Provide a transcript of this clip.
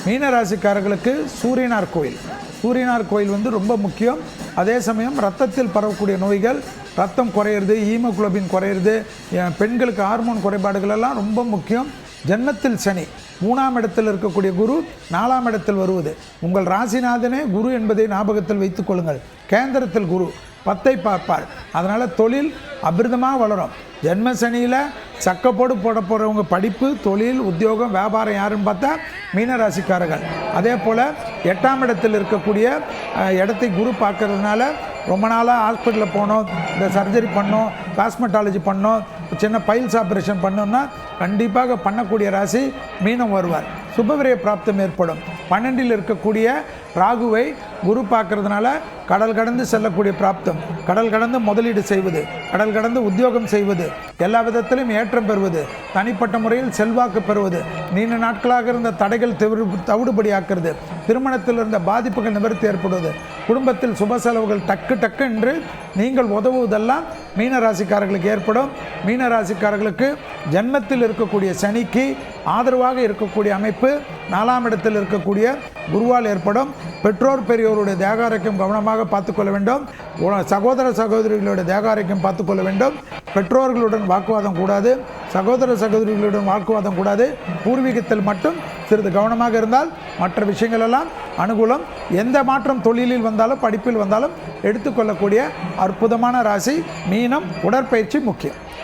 மீன ராசிக்காரர்களுக்கு சூரியனார் கோயில் வந்து ரொம்ப முக்கியம். அதே சமயம் ரத்தத்தில் பரவக்கூடிய நோய்கள், ரத்தம் குறையிறது, ஹீமோகுளோபின் குறையிறது, பெண்களுக்கு ஹார்மோன் குறைபாடுகள் எல்லாம் ரொம்ப முக்கியம். ஜென்மத்தில் சனி 3ஆம் இடத்தில் இருக்கக்கூடிய குரு 4ஆம் இடத்தில் வருவது, உங்கள் ராசிநாதனே குரு என்பதை ஞாபகத்தில் வைத்துக் கொள்ளுங்கள். கேந்திரத்தில் குரு 10ஐ பார்ப்பார். அதனால் தொழில் அபிருதமாக வளரும். ஜென்ம சனியில் சக்கப்போடு போட போகிறவங்க படிப்பு, தொழில், உத்தியோகம், வியாபாரம் யாருன்னு பார்த்தா மீனராசிக்காரர்கள். அதே போல் 8ஆம் இடத்தில் இருக்கக்கூடிய இடத்தை குரு பார்க்கறதுனால ரொம்ப நாளாக ஹாஸ்பிட்டலில் போனோம், இந்த சர்ஜரி பண்ணோம், காஸ்மெட்டாலஜி பண்ணோம், சின்ன பைல்ஸ் ஆப்ரேஷன் பண்ணோம்னா கண்டிப்பாக பண்ணக்கூடிய ராசி மீனம் வருவார். சுபவிரய பிராப்தம் ஏற்படும். 12இல் இருக்கக்கூடிய ராகுவை குரு பார்க்கறதுனால கடல் கடந்து செல்லக்கூடிய பிராப்தம், கடல் கடந்து முதலீடு செய்வது, கடல் கடந்து உத்தியோகம் செய்வது, எல்லா விதத்திலும் ஏற்றம் பெறுவது, தனிப்பட்ட முறையில் செல்வாக்கு பெறுவது, நீண்ட நாட்களாக இருந்த தடைகள் தவிடுபடியாக்குறது, திருமணத்தில் இருந்த பாதிப்புகள் நிவர்த்தி ஏற்படுவது, குடும்பத்தில் சுப செலவுகள் டக்கு என்று நீங்கள் உதவுவதெல்லாம் மீனராசிக்காரர்களுக்கு ஏற்படும். மீனராசிக்காரர்களுக்கு ஜென்மத்தில் இருக்கக்கூடிய சனிக்கு ஆதரவாக இருக்கக்கூடிய அமைப்பு 4ஆம் இடத்தில் இருக்கக்கூடிய குருவால் ஏற்படும். பெற்றோர் பெரியோருடைய தேகாரோக்கியம் கவனமாக பார்த்துக்கொள்ள வேண்டும். சகோதர சகோதரிகளுடைய தேகாரோக்கியம் பார்த்துக்கொள்ள வேண்டும். பெற்றோர்களுடன் வாக்குவாதம் கூடாது, சகோதர சகோதரிகளுடன் வாக்குவாதம் கூடாது. பூர்வீகத்தில் மட்டும் சிறிது கவனமாக இருந்தால் மற்ற விஷயங்கள் எல்லாம் அனுகூலம். எந்த மாற்றம் தொழிலில் வந்தாலும் படிப்பில் வந்தாலும் எடுத்துக்கொள்ளக்கூடிய அற்புதமான ராசி மீனம். உடற்பயிற்சி முக்கியம்.